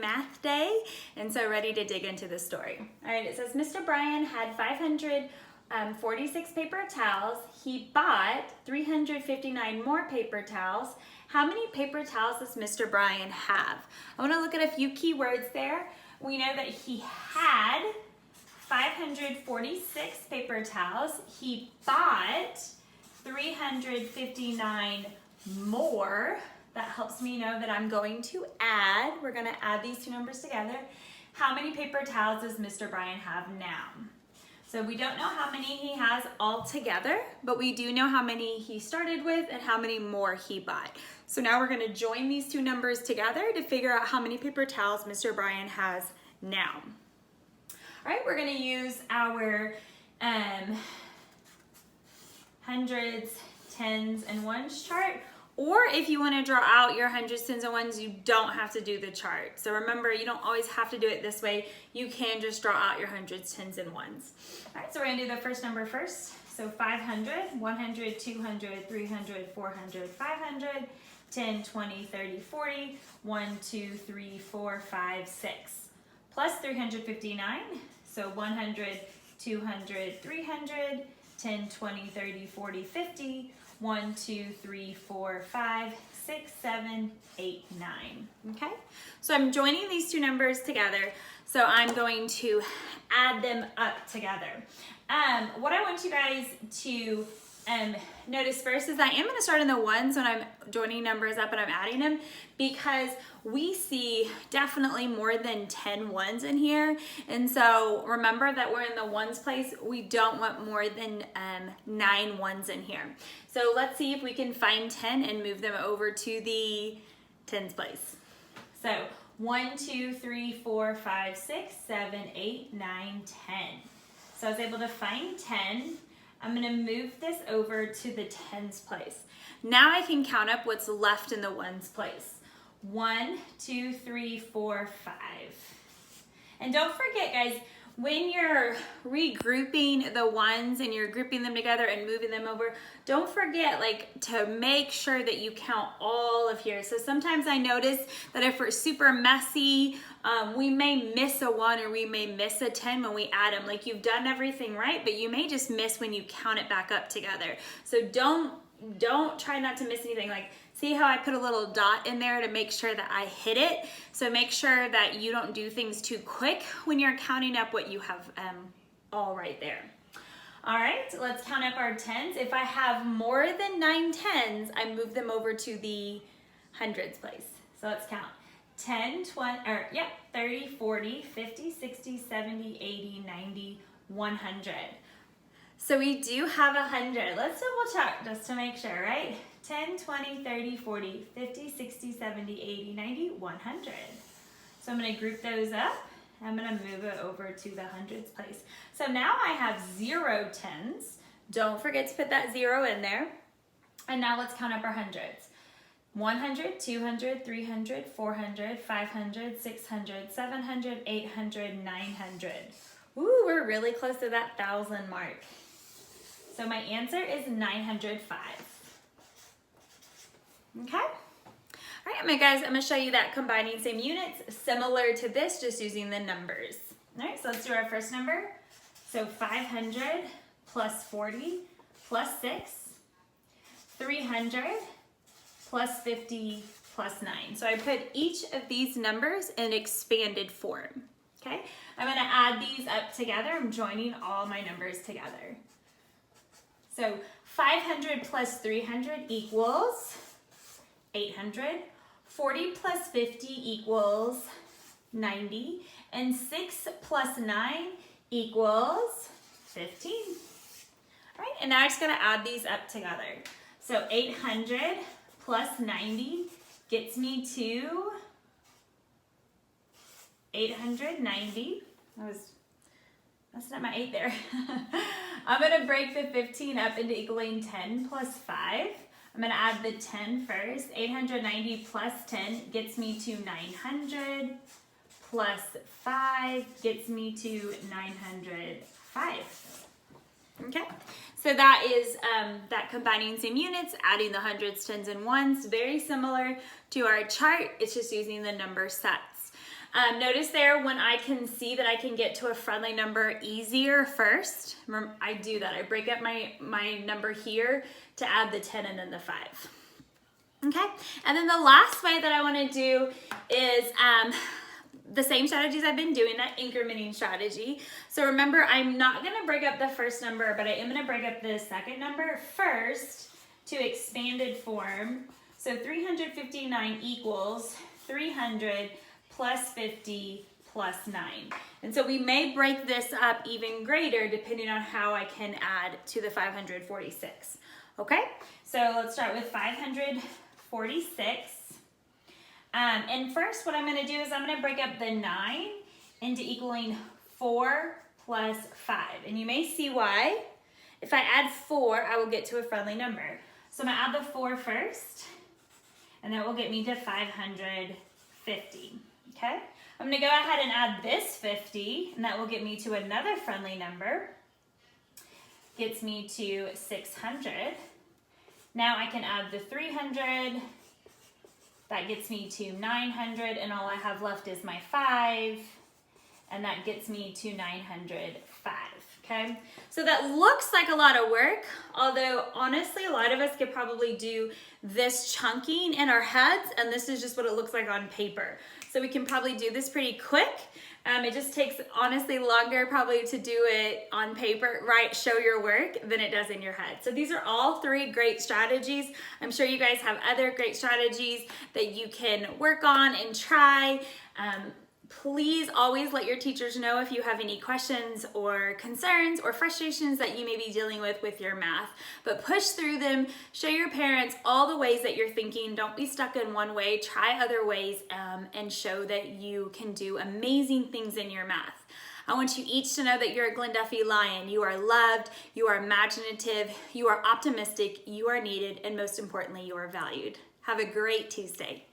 math day, and so ready to dig into the story. All right, it says Mr. Bryan had 546 paper towels. He bought 359 more paper towels. How many paper towels does Mr. Bryan have? I want to look at a few key words there. We know that he had 546 paper towels. He bought 359 more. That helps me know that I'm going to add. We're going to add these two numbers together. How many paper towels does Mr. Bryan have now? So we don't know how many he has all together, but we do know how many he started with and how many more he bought. So now we're going to join these two numbers together to figure out how many paper towels Mr. Bryan has now. All right, we're going to use our hundreds, tens, and ones chart. Or if you want to draw out your hundreds, tens, and ones, you don't have to do the chart. So remember, you don't always have to do it this way. You can just draw out your hundreds, tens, and ones. All right, so we're going to do the first number first. So 500, 100, 200, 300, 400, 500, 10, 20, 30, 40, 1, 2, 3, 4, 5, 6. Plus 359, so 100, 200, 300, 10, 20, 30, 40, 50, 1, 2, 3, 4, 5, 6, 7, 8, 9. Okay, so I'm joining these two numbers together, so I'm going to add them up together. What I want you guys to notice first is I am going to start in the ones when I'm joining numbers up and I'm adding them, because we see definitely more than 10 ones in here. And so remember that we're in the ones place. We don't want more than 9 ones in here. So let's see if we can find 10 and move them over to the tens place. So 1, 2, 3, 4, 5, 6, 7, 8, 9, 10. So I was able to find 10. I'm going to move this over to the tens place. Now I can count up what's left in the ones place. 1, 2, 3, 4, 5. And don't forget, guys, when you're regrouping the ones and you're grouping them together and moving them over, don't forget to make sure that you count all of here. So sometimes I notice that if we're super messy, we may miss a 1 or we may miss a 10 when we add them. Like, you've done everything right, but you may just miss when you count it back up together. So don't try not to miss anything. Like, see how I put a little dot in there to make sure that I hit it? So make sure that you don't do things too quick when you're counting up what you have all right there. All right, let's count up our tens. If I have more than 9 tens, I move them over to the hundreds place. So let's count. 10, 20, 30, 40, 50, 60, 70, 80, 90, 100. So we do have 100. Let's double check just to make sure, right? 10, 20, 30, 40, 50, 60, 70, 80, 90, 100. So I'm going to group those up. I'm going to move it over to the hundreds place. So now I have 0 tens. Don't forget to put that 0 in there. And now let's count up our hundreds. 100, 200, 300, 400, 500, 600, 700, 800, 900. Ooh, we're really close to that 1,000 mark. So my answer is 905. Okay? All right, guys, I'm going to show you that combining same units, similar to this, just using the numbers. All right, so let's do our first number. So 500 plus 40 plus 6, 300 plus 50 plus 9. So I put each of these numbers in expanded form. Okay? I'm going to add these up together. I'm joining all my numbers together. So 500 plus 300 equals 800. 40 plus 50 equals 90. And 6 plus 9 equals 15. All right, and now I'm just going to add these up together. So 800 plus 90 gets me to 890. That's not my 8 there. I'm going to break the 15 up into equaling 10 plus 5. I'm going to add the 10 first. 890 plus 10 gets me to 900, plus 5 gets me to 905. Okay, so that is that combining same units, adding the hundreds, tens, and ones. Very similar to our chart. It's just using the number sets. Notice there when I can see that I can get to a friendly number easier first. Remember, I do that. I break up my number here to add the 10 and then the 5. Okay, and then the last way that I want to do is the same strategies I've been doing, that incrementing strategy. So remember, I'm not going to break up the first number, but I am going to break up the second number first to expanded form. So 359 equals 300 plus 50 plus 9. And so we may break this up even greater depending on how I can add to the 546. Okay, so let's start with 546. And first what I'm going to do is I'm going to break up the 9 into equaling 4 plus 5. And you may see why. If I add 4, I will get to a friendly number. So I'm going to add the 4 first, and that will get me to 550. Okay? I'm going to go ahead and add this 50, and that will get me to another friendly number. Gets me to 600. Now I can add the 300. That gets me to 900, and all I have left is my 5, and that gets me to 905, okay? So that looks like a lot of work, although honestly, a lot of us could probably do this chunking in our heads, and this is just what it looks like on paper. So we can probably do this pretty quick. It just takes, honestly, longer probably to do it on paper, right, show your work, than it does in your head. So these are all 3 great strategies. I'm sure you guys have other great strategies that you can work on and try. Please always let your teachers know if you have any questions or concerns or frustrations that you may be dealing with your math. But push through them, show your parents all the ways that you're thinking. Don't be stuck in one way, try other ways, and show that you can do amazing things in your math. I want you each to know that you're a Glenn Duffy Lion. You are loved, you are imaginative, you are optimistic, you are needed, and most importantly, you are valued. Have a great Tuesday.